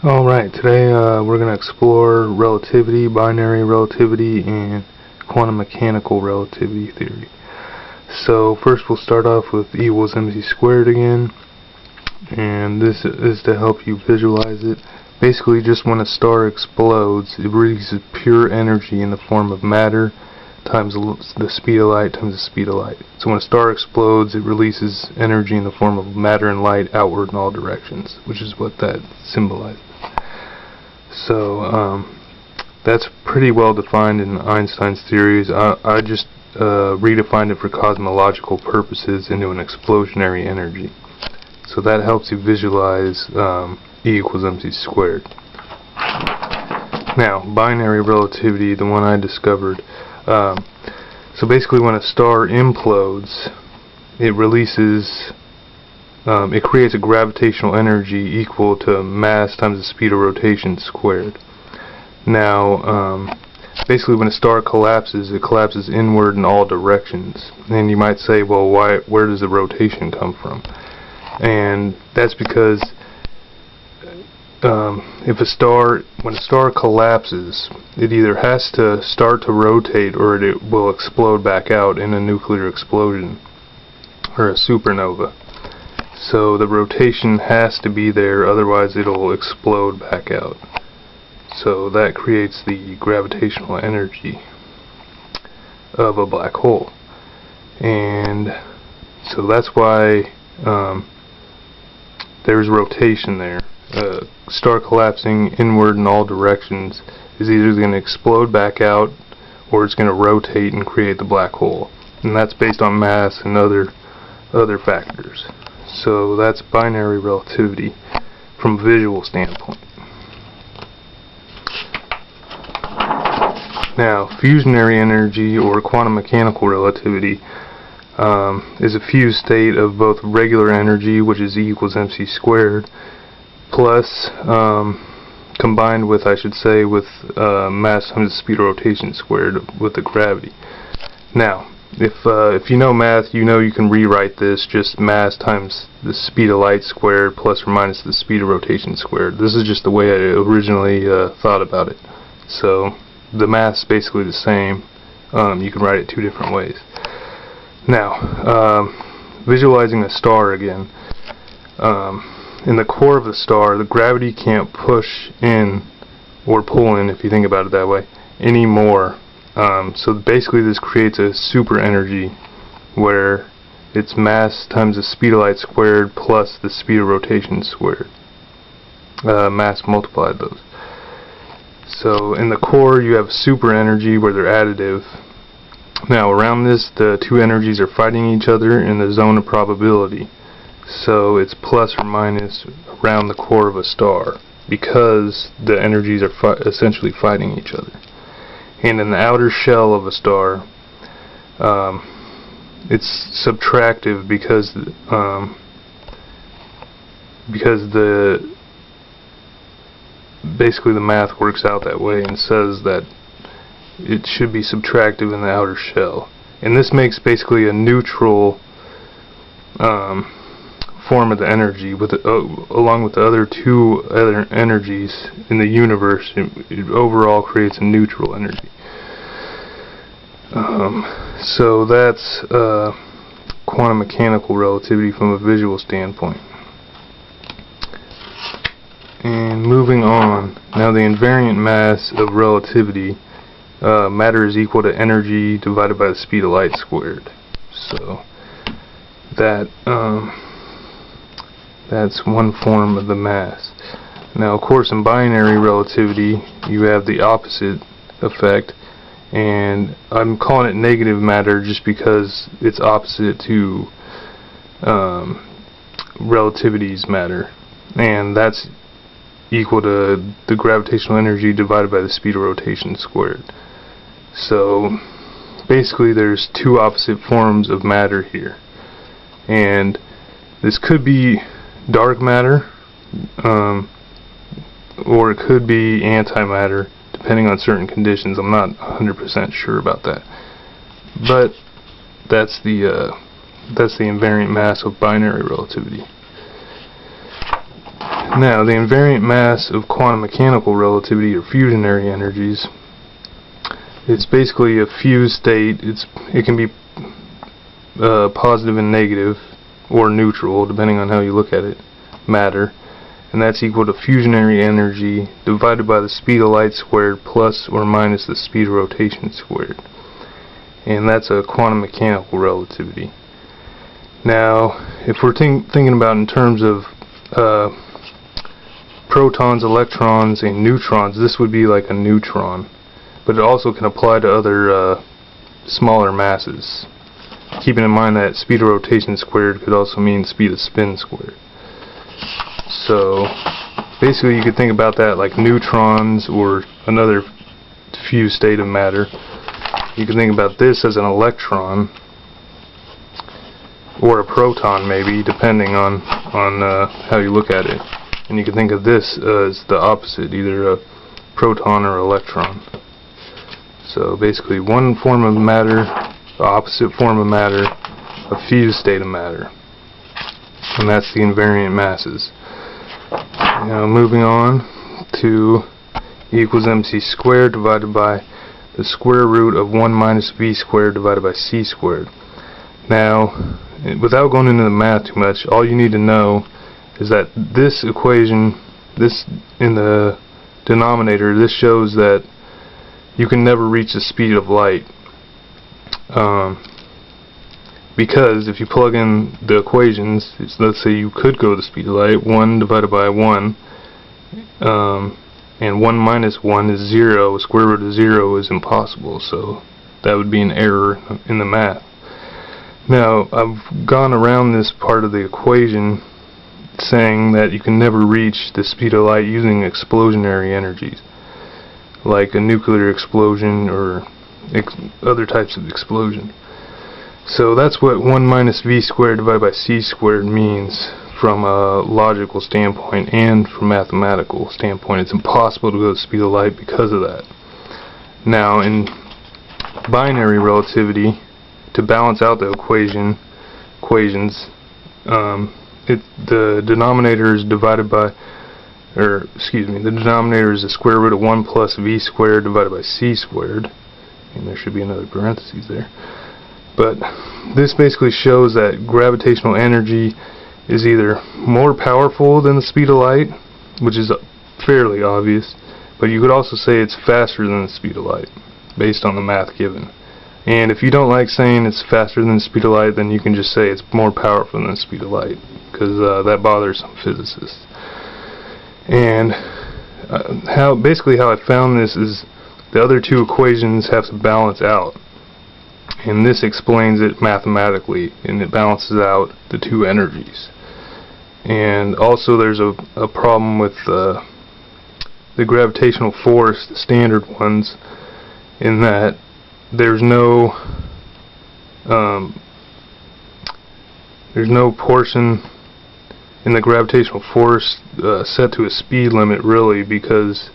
Alright, today we're going to explore relativity, binary relativity, and quantum mechanical relativity theory. So first we'll start off with E equals mc squared again, and this is to help you visualize it. Basically, just when a star explodes, it releases pure energy in the form of matter times the speed of light times the speed of light. So when a star explodes, it releases energy in the form of matter and light outward in all directions, which is what that symbolizes. So that's pretty well defined in Einstein's theories. I just redefined it for cosmological purposes into an explosionary energy. So that helps you visualize E equals mc squared. Now, binary relativity, the one I discovered. So basically, when a star implodes, it releases, it creates a gravitational energy equal to mass times the speed of rotation squared. Now, basically, when a star collapses, it collapses inward in all directions. And you might say, well, where does the rotation come from? And that's because when a star collapses, it either has to start to rotate or it will explode back out in a nuclear explosion or a supernova. So the rotation has to be there, otherwise it'll explode back out. So that creates the gravitational energy of a black hole. And so that's why there's rotation there. Star collapsing inward in all directions is either going to explode back out or it's going to rotate and create the black hole. And that's based on mass and other factors. So that's binary relativity from a visual standpoint. Now, fusionary energy or quantum mechanical relativity is a fused state of both regular energy, which is E equals mc squared, plus combined with, I should say, with mass times the speed of rotation squared with the gravity. Now, if you know math, you know you can rewrite this just mass times the speed of light squared plus or minus the speed of rotation squared. This is just the way I originally thought about it. So the math's basically the same. You can write it two different ways. Now, visualizing a star again. In the core of the star, the gravity can't push in or pull in, if you think about it that way, anymore. So basically this creates a super energy where it's mass times the speed of light squared plus the speed of rotation squared. Mass multiplied those. So in the core you have super energy where they're additive. Now around this, the two energies are fighting each other in the zone of probability. So it's plus or minus around the core of a star because the energies are essentially fighting each other. And in the outer shell of a star, it's subtractive because basically the math works out that way and says that it should be subtractive in the outer shell. And this makes basically a neutral form of the energy along with the other two other energies in the universe. It overall creates a neutral energy. So that's quantum mechanical relativity from a visual standpoint. And moving on, now the invariant mass of relativity, matter is equal to energy divided by the speed of light squared. So that that's one form of the mass. Now, of course, in binary relativity, you have the opposite effect, and I'm calling it negative matter just because it's opposite to relativity's matter, and that's equal to the gravitational energy divided by the speed of rotation squared. So basically there's two opposite forms of matter here, and this could be dark matter, or it could be antimatter, depending on certain conditions. I'm not 100% sure about that, but that's the invariant mass of binary relativity. Now, the invariant mass of quantum mechanical relativity, or fusionary energies, it's basically a fused state. It can be positive and negative, or neutral, depending on how you look at it, matter, and that's equal to fusionary energy divided by the speed of light squared plus or minus the speed of rotation squared. And that's a quantum mechanical relativity. Now, if we're thinking about in terms of protons, electrons, and neutrons, this would be like a neutron, but it also can apply to other smaller masses. Keeping in mind that speed of rotation squared could also mean speed of spin squared. So basically you could think about that like neutrons or another fused state of matter. You can think about this as an electron or a proton, maybe, depending on how you look at it. And you can think of this as the opposite, either a proton or electron. So basically one form of matter, the opposite form of matter, a fused state of matter. And that's the invariant masses. Now moving on to E equals mc squared divided by the square root of 1 minus v squared divided by c squared. Now, without going into the math too much, all you need to know is that this equation, this in the denominator, this shows that you can never reach the speed of light. Because if you plug in the equations, let's say you could go the speed of light, 1 divided by 1, and 1 minus 1 is 0, square root of 0 is impossible, so that would be an error in the math. Now, I've gone around this part of the equation saying that you can never reach the speed of light using explosionary energies, like a nuclear explosion or other types of explosion. So that's what 1 minus v squared divided by c squared means from a logical standpoint and from a mathematical standpoint. It's impossible to go the speed of light because of that. Now, in binary relativity, to balance out the equations, the denominator is divided by, the denominator is the square root of 1 plus v squared divided by c squared, and there should be another parentheses there. But this basically shows that gravitational energy is either more powerful than the speed of light, which is fairly obvious, but you could also say it's faster than the speed of light, based on the math given. And if you don't like saying it's faster than the speed of light, then you can just say it's more powerful than the speed of light, because that bothers some physicists. And basically how I found this is the other two equations have to balance out. And this explains it mathematically, and it balances out the two energies. And also there's a problem with the gravitational force, the standard ones, in that there's no portion in the gravitational force set to a speed limit, really, because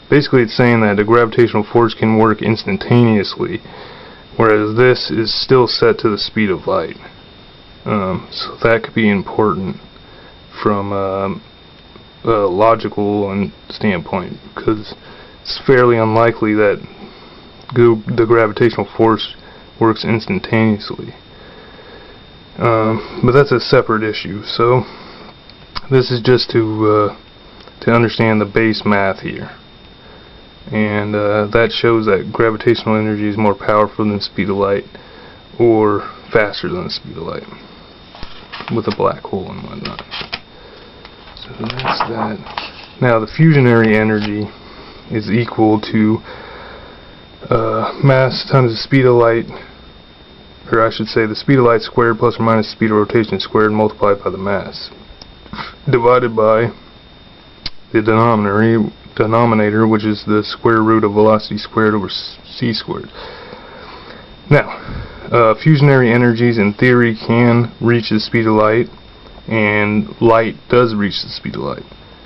basically it's saying that the gravitational force can work instantaneously, whereas this is still set to the speed of light. So that could be important from a logical standpoint, because it's fairly unlikely that the gravitational force works instantaneously. But that's a separate issue. So this is just to understand the base math here. And that shows that gravitational energy is more powerful than the speed of light, or faster than the speed of light, with a black hole and whatnot. So that's that. Now the fusionary energy is equal to mass times the speed of light, or I should say the speed of light squared plus or minus the speed of rotation squared multiplied by the mass, divided by the denominator, which is the square root of velocity squared over c squared. Now, fusionary energies in theory can reach the speed of light, and light does reach the speed of light.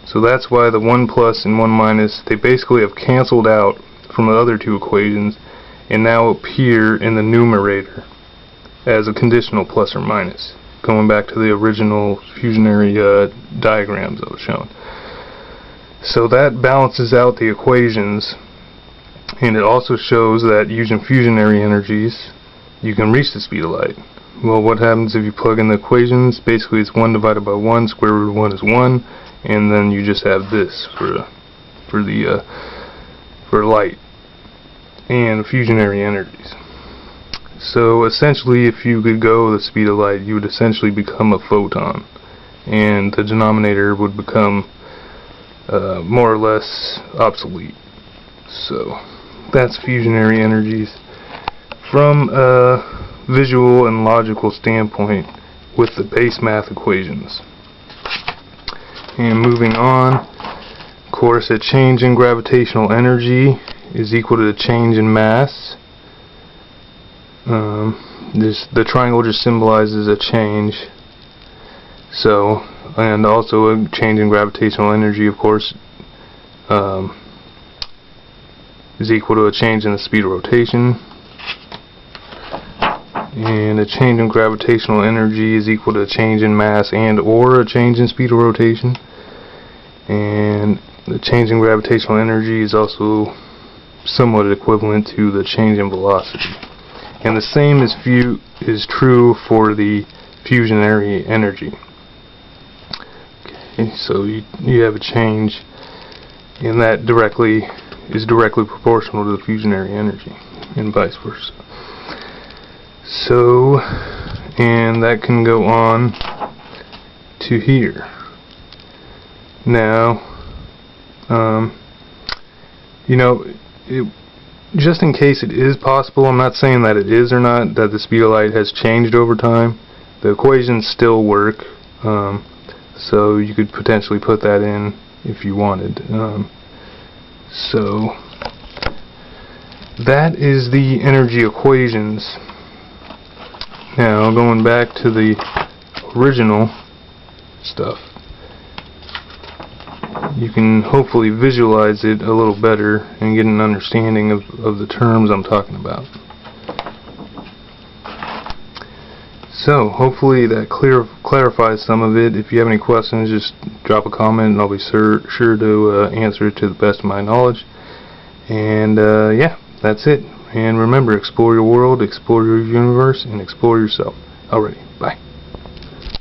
So that's why the 1 plus and 1 minus, they basically have canceled out from the other two equations and now appear in the numerator as a conditional plus or minus, going back to the original fusionary diagrams that was shown. So that balances out the equations, and it also shows that using fusionary energies you can reach the speed of light. Well, what happens if you plug in the equations? Basically it's 1 divided by 1, square root of 1 is 1, and then you just have this for light and fusionary energies. So essentially, if you could go the speed of light, you would essentially become a photon, and the denominator would become more or less obsolete. So that's fusionary energies from a visual and logical standpoint with the base math equations. And moving on, of course, a change in gravitational energy is equal to the change in mass. The triangle just symbolizes a change. So, and also a change in gravitational energy, of course, is equal to a change in the speed of rotation. And a change in gravitational energy is equal to a change in mass and or a change in speed of rotation. And the change in gravitational energy is also somewhat equivalent to the change in velocity. And the same is true for the fusionary energy. Okay, so you have a change, and that is directly proportional to the fusionary energy, and vice versa. So, and that can go on to here. Now, just in case it is possible, I'm not saying that it is or not, that the speed of light has changed over time. The equations still work, so you could potentially put that in if you wanted. So that is the energy equations. Now, going back to the original stuff, you can hopefully visualize it a little better and get an understanding of the terms I'm talking about. So, hopefully that clarifies some of it. If you have any questions, just drop a comment and I'll be sure to answer it to the best of my knowledge. And yeah, that's it. And remember, explore your world, explore your universe, and explore yourself. Alrighty, bye.